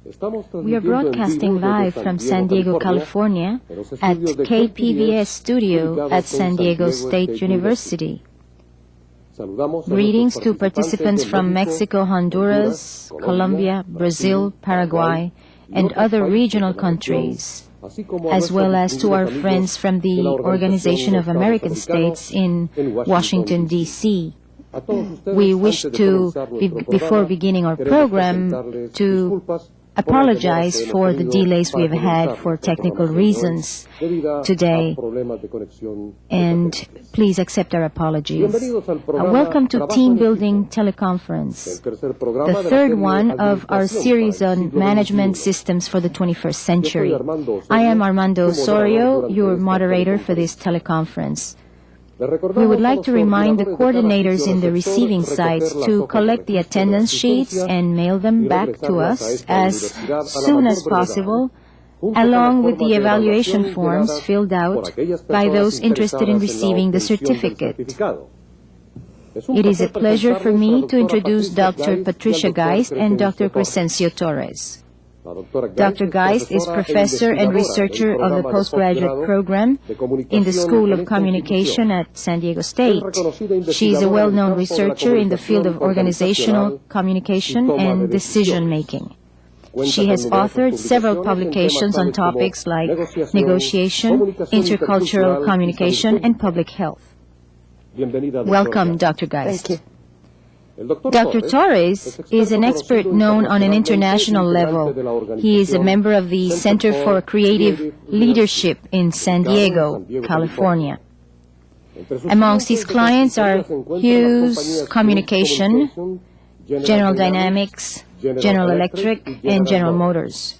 We are broadcasting live from San Diego, California, at KPVS studio at San Diego State University. Greetings to participants from Mexico, Honduras, Colombia, Brazil, Paraguay, and other regional countries, as well as to our friends from the Organization of American States in Washington, D.C. We wish to, before beginning our program, to apologize for the delays we have had for technical reasons today, and please accept our apologies. Welcome to Teambuilding Teleconference, the third one of our series on management systems for the 21st century. I am Armando Osorio, your moderator for this teleconference. We would like to remind the coordinators in the receiving sites to collect the attendance sheets and mail them back to us as soon as possible, along with the evaluation forms filled out by those interested in receiving the certificate. It is a pleasure for me to introduce Dr. Patricia Geist and Dr. Cresencio Torres. Dr. Geist is professor and researcher of the postgraduate program in the School of Communication at San Diego State. She is a well-known researcher in the field of organizational communication and decision-making. She has authored several publications on topics like negotiation, intercultural communication, and public health. Welcome, Dr. Geist. Thank you. Dr. Torres is an expert known on an international level. He is a member of the Center for Creative Leadership in San Diego, California. Amongst his clients are Hughes Communication, General Dynamics, General Electric, and General Motors.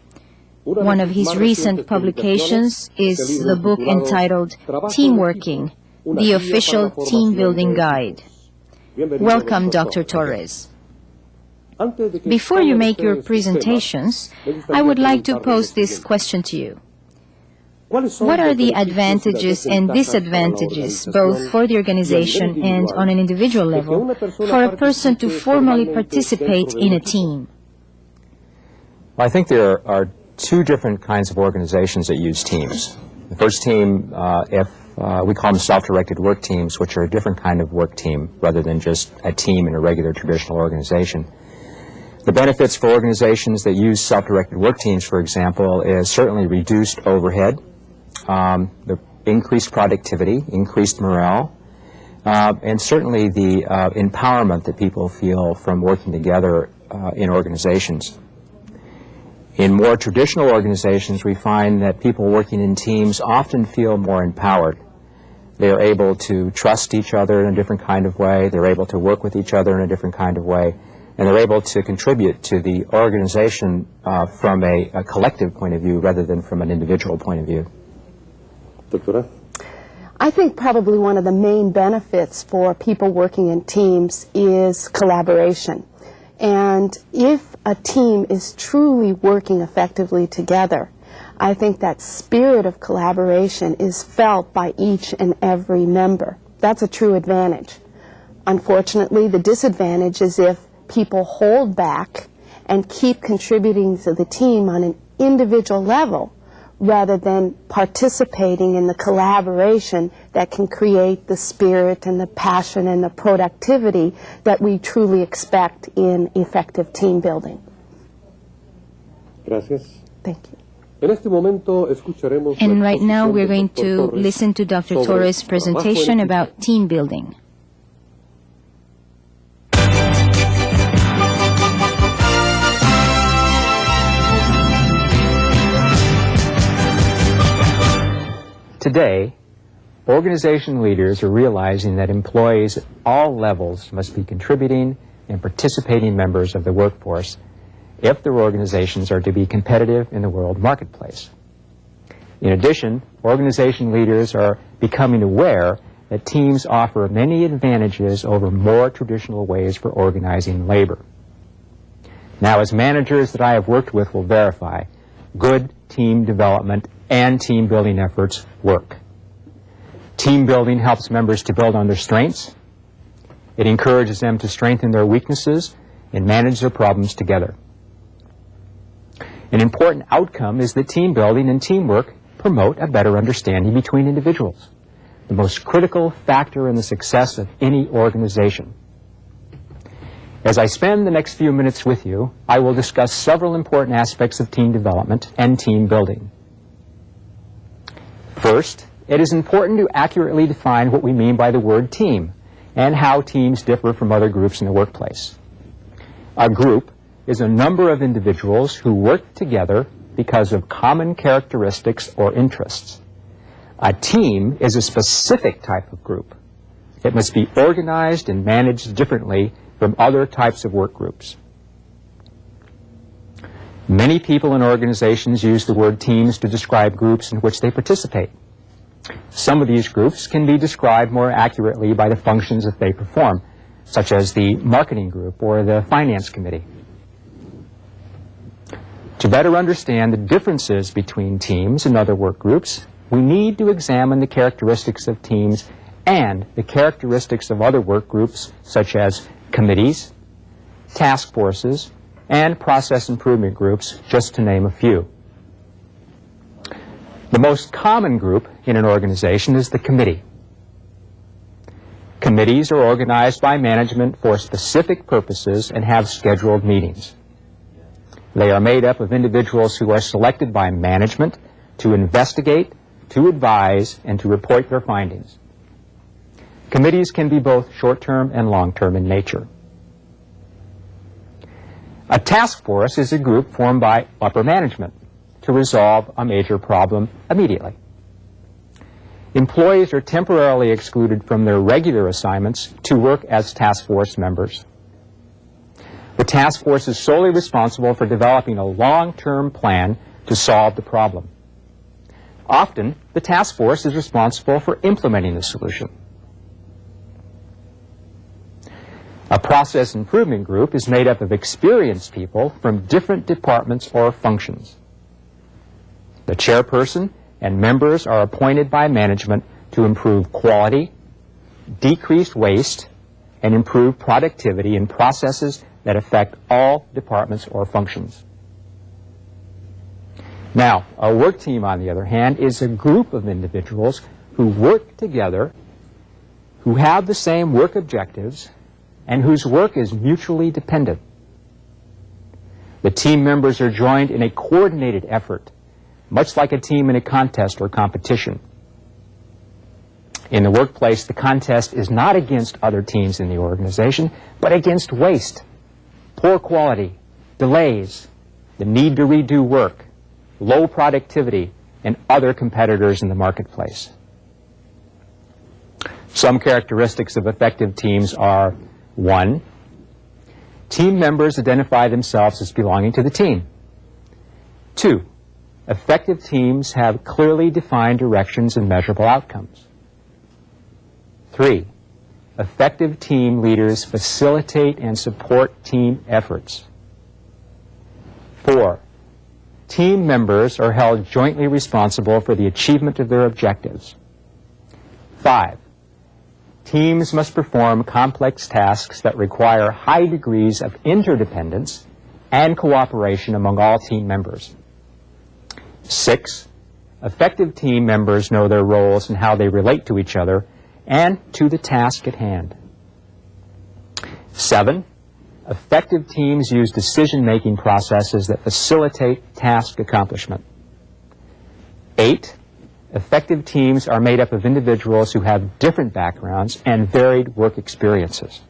One of his recent publications is the book entitled Teamworking, the Official Team Building Guide. Welcome, Dr. Torres. Before you make your presentations, I would like to pose this question to you. What are the advantages and disadvantages, both for the organization and on an individual level, for a person to formally participate in a team? Well, I think there are two different kinds of organizations that use teams. The first team, we call them self-directed work teams, which are a different kind of work team rather than just a team in a regular traditional organization. The benefits for organizations that use self-directed work teams, for example, is certainly reduced overhead, the increased productivity, increased morale, and certainly the empowerment that people feel from working together in organizations. In more traditional organizations, we find that people working in teams often feel more empowered. They are able to trust each other in a different kind of way. They're able to work with each other in a different kind of way. And they're able to contribute to the organization from a collective point of view rather than from an individual point of view. Doctora? I think probably one of the main benefits for people working in teams is collaboration. And if a team is truly working effectively together, I think that spirit of collaboration is felt by each and every member. That's a true advantage. Unfortunately, the disadvantage is if people hold back and keep contributing to the team on an individual level rather than participating in the collaboration that can create the spirit and the passion and the productivity that we truly expect in effective team building. Gracias. Thank you. And right now we're going to listen to Dr. Torres' presentation about team building. Today, organization leaders are realizing that employees at all levels must be contributing and participating members of the workforce if their organizations are to be competitive in the world marketplace. In addition, organization leaders are becoming aware that teams offer many advantages over more traditional ways for organizing labor. Now, as managers that I have worked with will verify, good team development and team building efforts work. Team building helps members to build on their strengths. It encourages them to strengthen their weaknesses and manage their problems together. An important outcome is that team building and teamwork promote a better understanding between individuals, the most critical factor in the success of any organization. As I spend the next few minutes with you, I will discuss several important aspects of team development and team building. First, it is important to accurately define what we mean by the word team and how teams differ from other groups in the workplace. A group is a number of individuals who work together because of common characteristics or interests. A team is a specific type of group. It must be organized and managed differently from other types of work groups. Many people in organizations use the word teams to describe groups in which they participate. Some of these groups can be described more accurately by the functions that they perform, such as the marketing group or the finance committee. To better understand the differences between teams and other work groups, we need to examine the characteristics of teams and the characteristics of other work groups, such as committees, task forces, and process improvement groups, just to name a few. The most common group in an organization is the committee. Committees are organized by management for specific purposes and have scheduled meetings. They are made up of individuals who are selected by management to investigate, to advise, and to report their findings. Committees can be both short-term and long-term in nature. A task force is a group formed by upper management to resolve a major problem immediately. Employees are temporarily excluded from their regular assignments to work as task force members. The task force is solely responsible for developing a long-term plan to solve the problem. Often, the task force is responsible for implementing the solution. A process improvement group is made up of experienced people from different departments or functions. The chairperson and members are appointed by management to improve quality, decrease waste, and improve productivity in processes that affect all departments or functions. Now, a work team, on the other hand, is a group of individuals who work together, who have the same work objectives, and whose work is mutually dependent. The team members are joined in a coordinated effort, much like a team in a contest or competition. In the workplace, the contest is not against other teams in the organization, but against waste, poor quality, delays, the need to redo work, low productivity, and other competitors in the marketplace. Some characteristics of effective teams are: 1, team members identify themselves as belonging to the team. 2, effective teams have clearly defined directions and measurable outcomes. 3, effective team leaders facilitate and support team efforts. 4, team members are held jointly responsible for the achievement of their objectives. 5, teams must perform complex tasks that require high degrees of interdependence and cooperation among all team members. 6, effective team members know their roles and how they relate to each other and to the task at hand. 7, effective teams use decision-making processes that facilitate task accomplishment. 8, effective teams are made up of individuals who have different backgrounds and varied work experiences.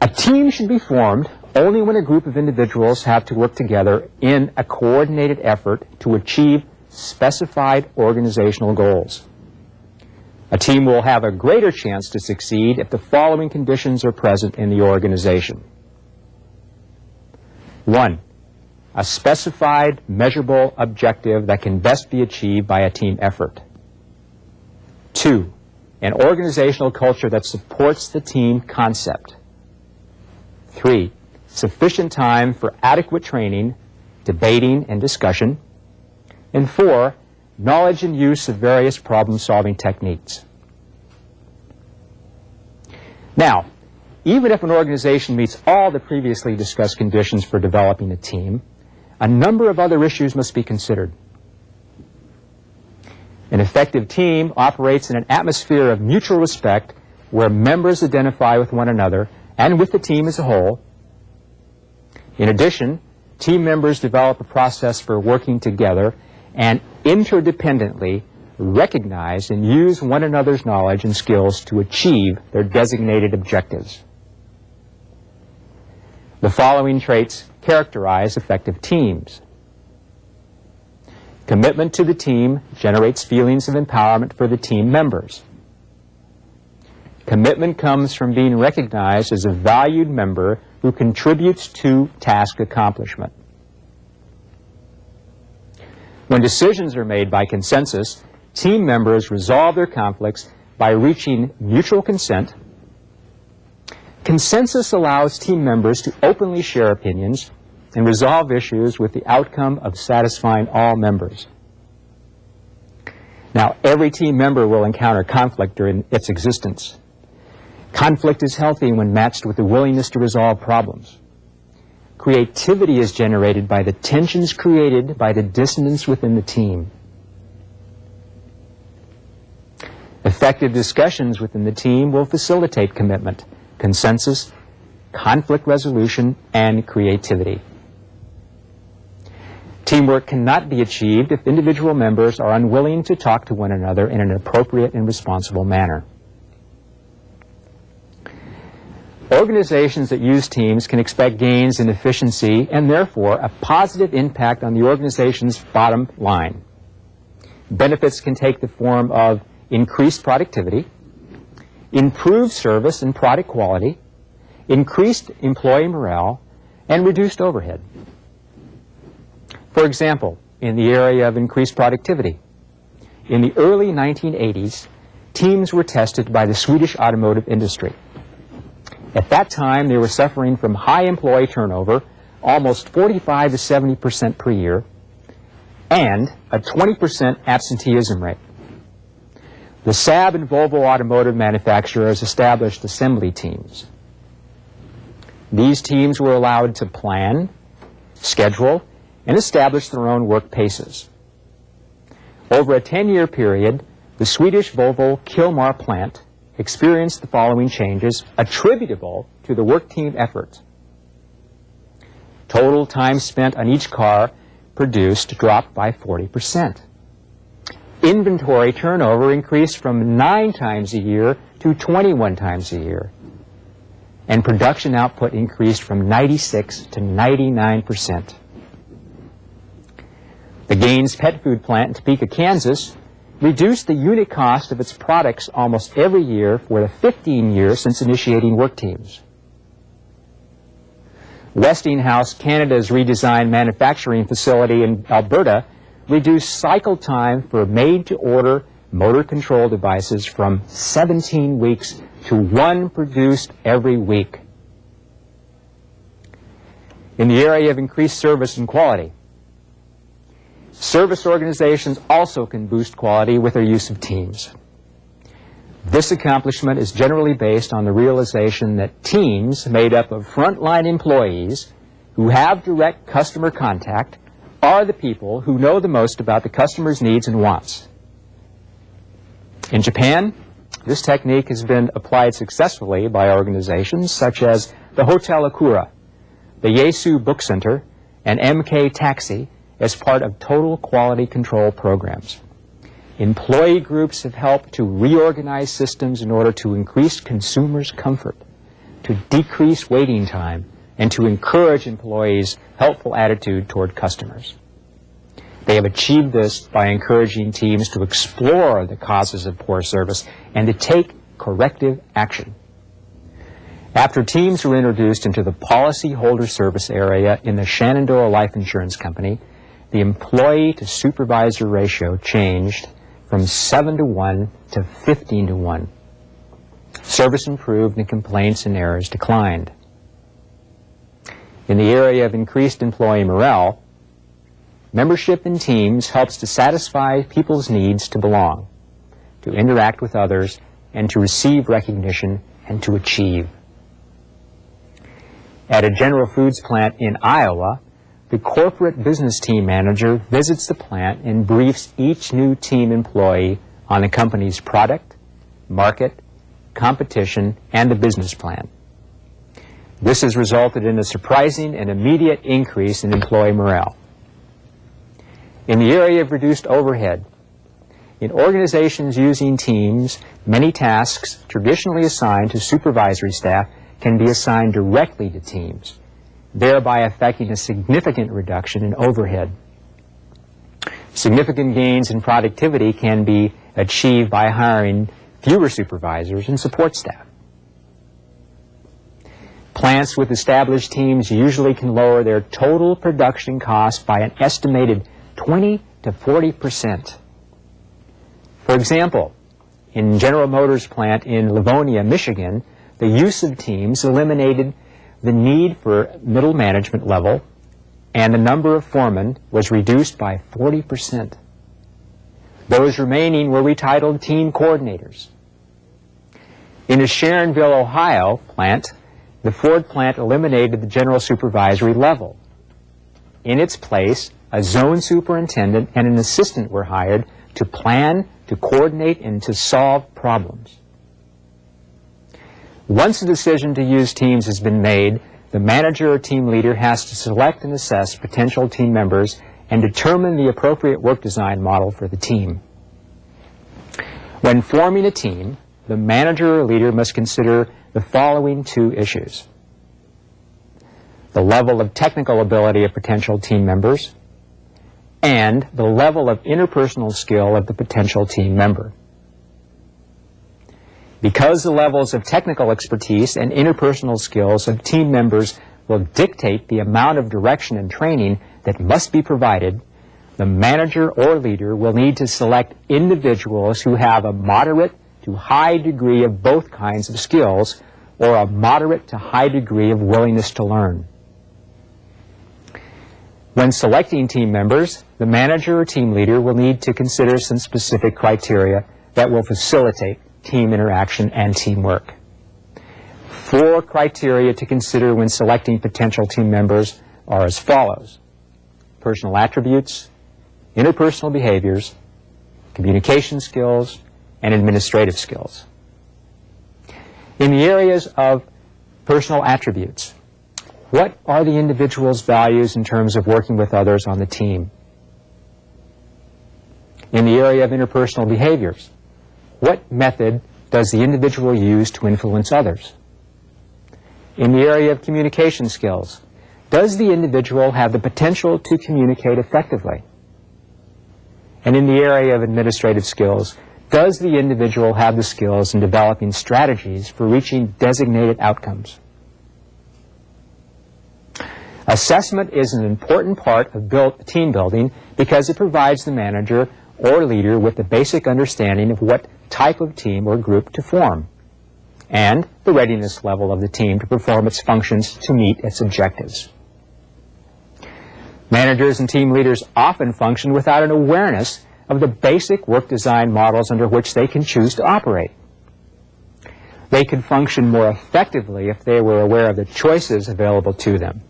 A team should be formed only when a group of individuals have to work together in a coordinated effort to achieve specified organizational goals. A team will have a greater chance to succeed if the following conditions are present in the organization. 1, a specified, measurable objective that can best be achieved by a team effort. 2, an organizational culture that supports the team concept. 3, sufficient time for adequate training, debating, and discussion. And 4, knowledge and use of various problem-solving techniques. Now, even if an organization meets all the previously discussed conditions for developing a team, a number of other issues must be considered. An effective team operates in an atmosphere of mutual respect where members identify with one another and with the team as a whole. In addition, team members develop a process for working together and interdependently recognize and use one another's knowledge and skills to achieve their designated objectives. The following traits characterize effective teams. Commitment to the team generates feelings of empowerment for the team members. Commitment comes from being recognized as a valued member who contributes to task accomplishment. When decisions are made by consensus, team members resolve their conflicts by reaching mutual consent. Consensus allows team members to openly share opinions and resolve issues with the outcome of satisfying all members. Now, every team member will encounter conflict during its existence. Conflict is healthy when matched with the willingness to resolve problems. Creativity is generated by the tensions created by the dissonance within the team. Effective discussions within the team will facilitate commitment, consensus, conflict resolution, and creativity. Teamwork cannot be achieved if individual members are unwilling to talk to one another in an appropriate and responsible manner. Organizations that use teams can expect gains in efficiency and therefore a positive impact on the organization's bottom line. Benefits can take the form of increased productivity, improved service and product quality, increased employee morale, and reduced overhead. For example, in the area of increased productivity, in the early 1980s, teams were tested by the Swedish automotive industry. At that time, they were suffering from high employee turnover, almost 45 to 70% per year, and a 20% absenteeism rate. The Saab and Volvo automotive manufacturers established assembly teams. These teams were allowed to plan, schedule, and establish their own work paces. Over a 10-year period, the Swedish Volvo Kilmar plant experienced the following changes attributable to the work team effort. Total time spent on each car produced dropped by 40%. Inventory turnover increased from 9 times a year to 21 times a year. And production output increased from 96 to 99%. The Gaines pet food plant in Topeka, Kansas, reduced the unit cost of its products almost every year for the 15 years since initiating work teams. Westinghouse Canada's redesigned manufacturing facility in Alberta reduced cycle time for made-to-order motor control devices from 17 weeks to 1 produced every week. In the area of increased service and quality, service organizations also can boost quality with their use of teams. This accomplishment is generally based on the realization that teams made up of frontline employees who have direct customer contact are the people who know the most about the customer's needs and wants. In Japan, this technique has been applied successfully by organizations such as the Hotel Akura, the Yaesu Book Center, and MK Taxi as part of total quality control programs. Employee groups have helped to reorganize systems in order to increase consumers' comfort, to decrease waiting time, and to encourage employees' helpful attitude toward customers. They have achieved this by encouraging teams to explore the causes of poor service and to take corrective action. After teams were introduced into the policyholder service area in the Shenandoah Life Insurance Company, the employee-to-supervisor ratio changed from 7-to-1 to 15-to-1. Service improved and complaints and errors declined. In the area of increased employee morale, membership in teams helps to satisfy people's needs to belong, to interact with others, and to receive recognition and to achieve. At a General Foods plant in Iowa, the corporate business team manager visits the plant and briefs each new team employee on the company's product, market, competition, and the business plan. This has resulted in a surprising and immediate increase in employee morale. In the area of reduced overhead, in organizations using teams, many tasks traditionally assigned to supervisory staff can be assigned directly to teams, thereby affecting a significant reduction in overhead. Significant gains in productivity can be achieved by hiring fewer supervisors and support staff. Plants with established teams usually can lower their total production costs by an estimated 20 to 40%. For example, in General Motors plant in Livonia, Michigan, the use of teams eliminated the need for middle management level, and the number of foremen was reduced by 40%. Those remaining were retitled team coordinators. In a Sharonville, Ohio plant, the Ford plant eliminated the general supervisory level. In its place, a zone superintendent and an assistant were hired to plan, to coordinate, and to solve problems. Once a decision to use teams has been made, the manager or team leader has to select and assess potential team members and determine the appropriate work design model for the team. When forming a team, the manager or leader must consider the following two issues: the level of technical ability of potential team members and the level of interpersonal skill of the potential team member. Because the levels of technical expertise and interpersonal skills of team members will dictate the amount of direction and training that must be provided, the manager or leader will need to select individuals who have a moderate to high degree of both kinds of skills, or a moderate to high degree of willingness to learn. When selecting team members, the manager or team leader will need to consider some specific criteria that will facilitate team interaction and teamwork. 4 criteria to consider when selecting potential team members are as follows: personal attributes, interpersonal behaviors, communication skills, and administrative skills. In the areas of personal attributes, what are the individual's values in terms of working with others on the team? In the area of interpersonal behaviors, what method does the individual use to influence others? In the area of communication skills, does the individual have the potential to communicate effectively? And in the area of administrative skills, does the individual have the skills in developing strategies for reaching designated outcomes? Assessment is an important part of team building because it provides the manager or leader with the basic understanding of what type of team or group to form, and the readiness level of the team to perform its functions to meet its objectives. Managers and team leaders often function without an awareness of the basic work design models under which they can choose to operate. They could function more effectively if they were aware of the choices available to them.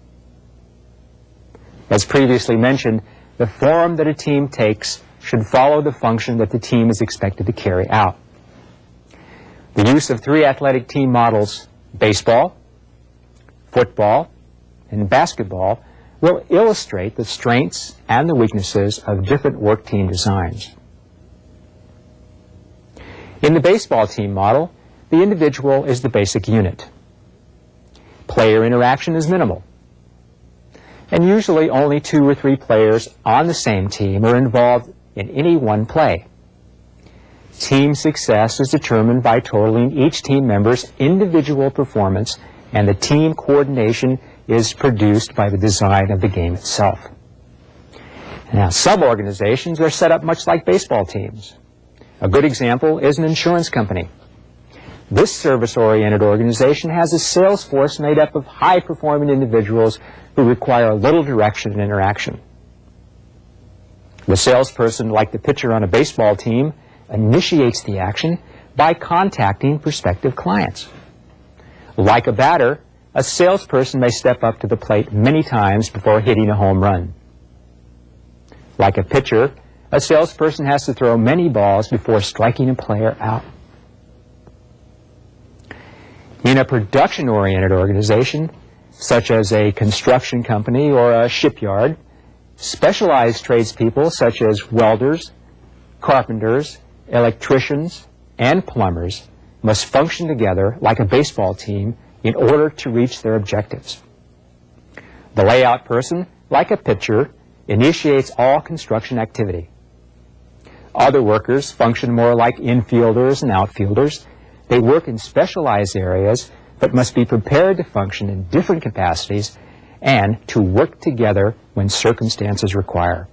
As previously mentioned, the form that a team takes should follow the function that the team is expected to carry out. The use of 3 athletic team models, baseball, football, and basketball, will illustrate the strengths and the weaknesses of different work team designs. In the baseball team model, the individual is the basic unit. Player interaction is minimal, and usually only 2 or 3 players on the same team are involved in any one play. Team success is determined by totaling each team member's individual performance, and the team coordination is produced by the design of the game itself. Now, some organizations are set up much like baseball teams. A good example is an insurance company. This service-oriented organization has a sales force made up of high-performing individuals who require little direction and interaction. The salesperson, like the pitcher on a baseball team, initiates the action by contacting prospective clients. Like a batter, a salesperson may step up to the plate many times before hitting a home run. Like a pitcher, a salesperson has to throw many balls before striking a player out. In a production-oriented organization, such as a construction company or a shipyard, specialized tradespeople such as welders, carpenters, electricians, and plumbers must function together like a baseball team in order to reach their objectives. The layout person, like a pitcher, initiates all construction activity. Other workers function more like infielders and outfielders. They work in specialized areas but must be prepared to function in different capacities and to work together when circumstances require.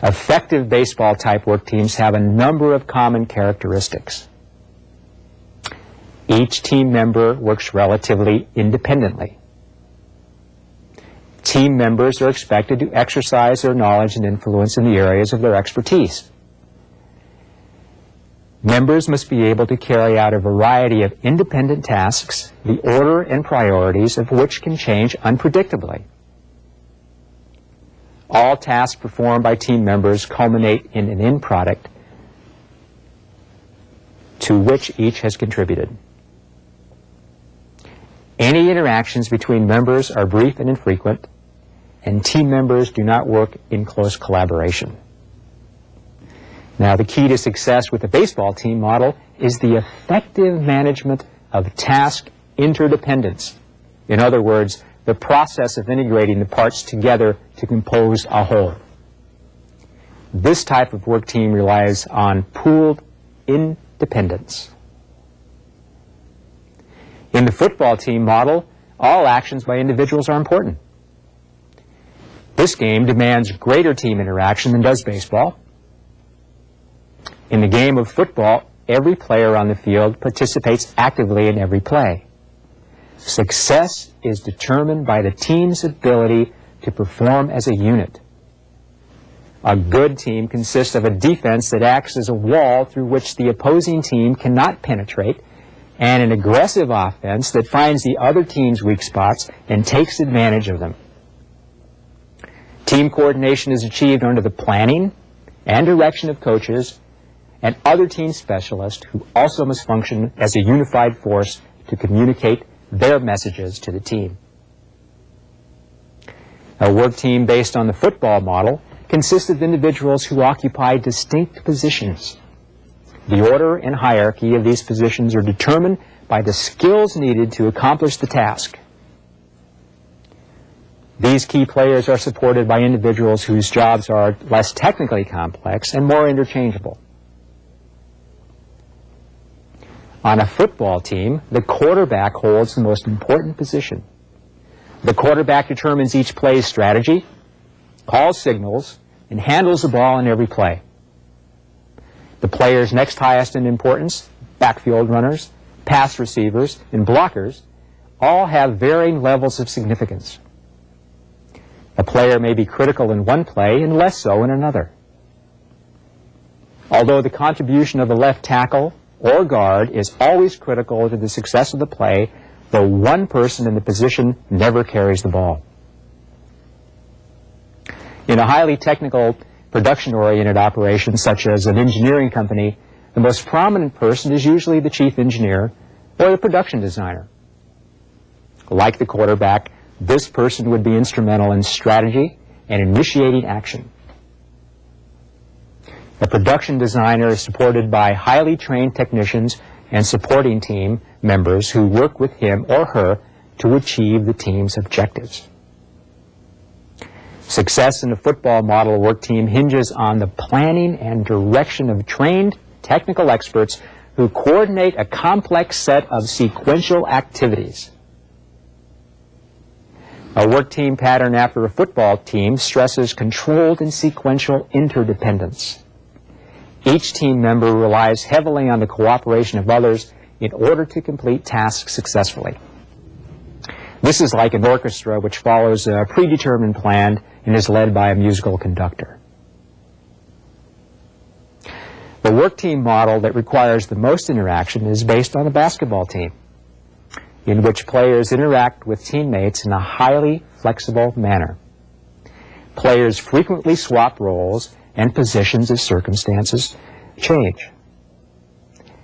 Effective baseball-type work teams have a number of common characteristics. Each team member works relatively independently. Team members are expected to exercise their knowledge and influence in the areas of their expertise. Members must be able to carry out a variety of independent tasks, the order and priorities of which can change unpredictably. All tasks performed by team members culminate in an end product to which each has contributed. Any interactions between members are brief and infrequent, and team members do not work in close collaboration. Now, the key to success with the baseball team model is the effective management of task interdependence. In other words, the process of integrating the parts together to compose a whole. This type of work team relies on pooled independence. In the football team model, all actions by individuals are important. This game demands greater team interaction than does baseball. In the game of football, every player on the field participates actively in every play. Success is determined by the team's ability to perform as a unit. A good team consists of a defense that acts as a wall through which the opposing team cannot penetrate, and an aggressive offense that finds the other team's weak spots and takes advantage of them. Team coordination is achieved under the planning and direction of coaches and other team specialists who also must function as a unified force to communicate their messages to the team. A work team based on the football model consists of individuals who occupy distinct positions. The order and hierarchy of these positions are determined by the skills needed to accomplish the task. These key players are supported by individuals whose jobs are less technically complex and more interchangeable. On a football team, the quarterback holds the most important position. The quarterback determines each play's strategy, calls signals, and handles the ball in every play. The players next highest in importance, backfield runners, pass receivers, and blockers, all have varying levels of significance. A player may be critical in one play and less so in another. Although the contribution of the left tackle or guard is always critical to the success of the play, the one person in the position never carries the ball. In a highly technical, production-oriented operation such as an engineering company, the most prominent person is usually the chief engineer or the production designer. Like the quarterback, this person would be instrumental in strategy and initiating action. The production designer is supported by highly trained technicians and supporting team members who work with him or her to achieve the team's objectives. Success in the football model work team hinges on the planning and direction of trained technical experts who coordinate a complex set of sequential activities. A work team pattern after a football team stresses controlled and sequential interdependence. Each team member relies heavily on the cooperation of others in order to complete tasks successfully. This is like an orchestra which follows a predetermined plan and is led by a musical conductor. The work team model that requires the most interaction is based on a basketball team. in which players interact with teammates in a highly flexible manner. Players frequently swap roles and positions as circumstances change.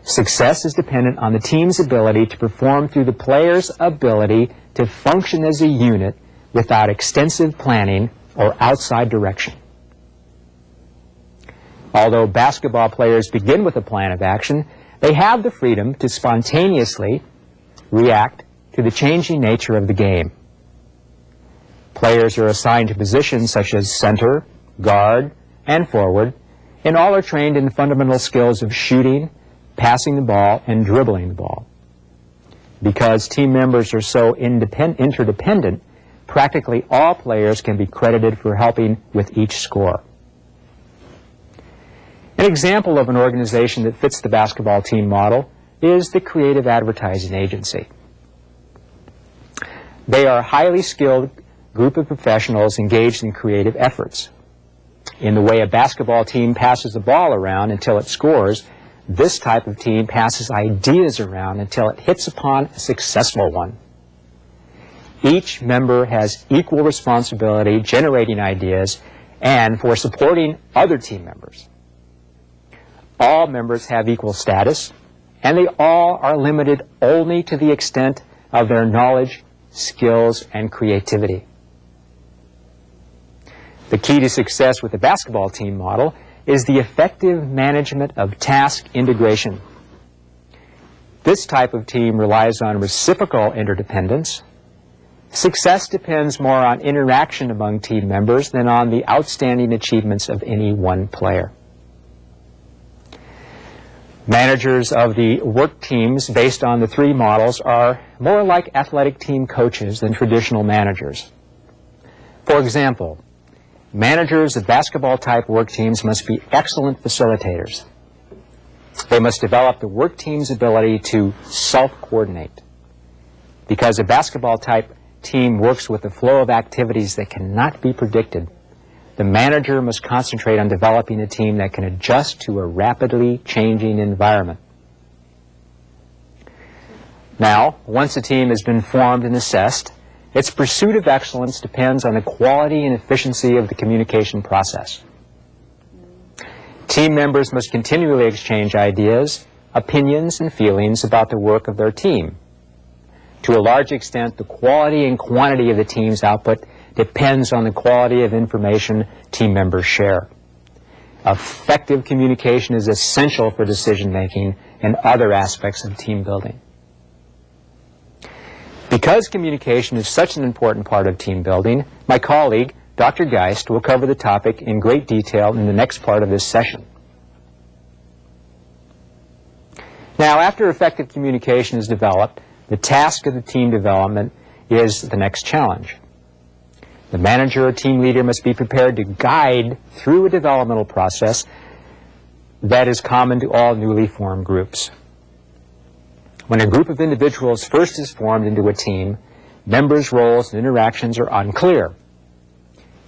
Success is dependent on the team's ability to perform through the player's ability to function as a unit without extensive planning or outside direction. Although basketball players begin with a plan of action, they have the freedom to spontaneously react to the changing nature of the game. Players are assigned to positions such as center, guard, and forward, and all are trained in the fundamental skills of shooting, passing the ball, and dribbling the ball. Because team members are so interdependent, practically all players can be credited for helping with each score. An example of an organization that fits the basketball team model is the Creative Advertising Agency. They are a highly skilled group of professionals engaged in creative efforts. In the way a basketball team passes the ball around until it scores, this type of team passes ideas around until it hits upon a successful one. Each member has equal responsibility generating ideas and for supporting other team members. All members have equal status, and they all are limited only to the extent of their knowledge, skills, and creativity. The key to success with the basketball team model is the effective management of task integration. This type of team relies on reciprocal interdependence. Success depends more on interaction among team members than on the outstanding achievements of any one player. Managers of the work teams based on the three models are more like athletic team coaches than traditional managers. For example, managers of basketball-type work teams must be excellent facilitators. They must develop the work team's ability to self-coordinate. Because a basketball-type team works with the flow of activities that cannot be predicted, the manager must concentrate on developing a team that can adjust to a rapidly changing environment. Now, once a team has been formed and assessed, its pursuit of excellence depends on the quality and efficiency of the communication process. Team members must continually exchange ideas, opinions, and feelings about the work of their team. To a large extent, the quality and quantity of the team's output depends on the quality of information team members share. Effective communication is essential for decision-making and other aspects of team building. Because communication is such an important part of team building, my colleague, Dr. Geist, will cover the topic in great detail in the next part of this session. Now, after effective communication is developed, the task of the team development is the next challenge. The manager or team leader must be prepared to guide through a developmental process that is common to all newly formed groups. When a group of individuals first is formed into a team, members' roles and interactions are unclear.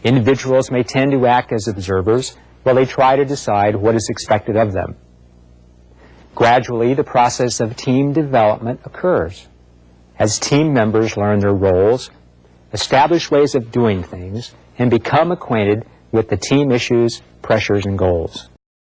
Individuals may tend to act as observers while they try to decide what is expected of them. Gradually, the process of team development occurs as team members learn their roles, establish ways of doing things, and become acquainted with the team issues, pressures, and goals.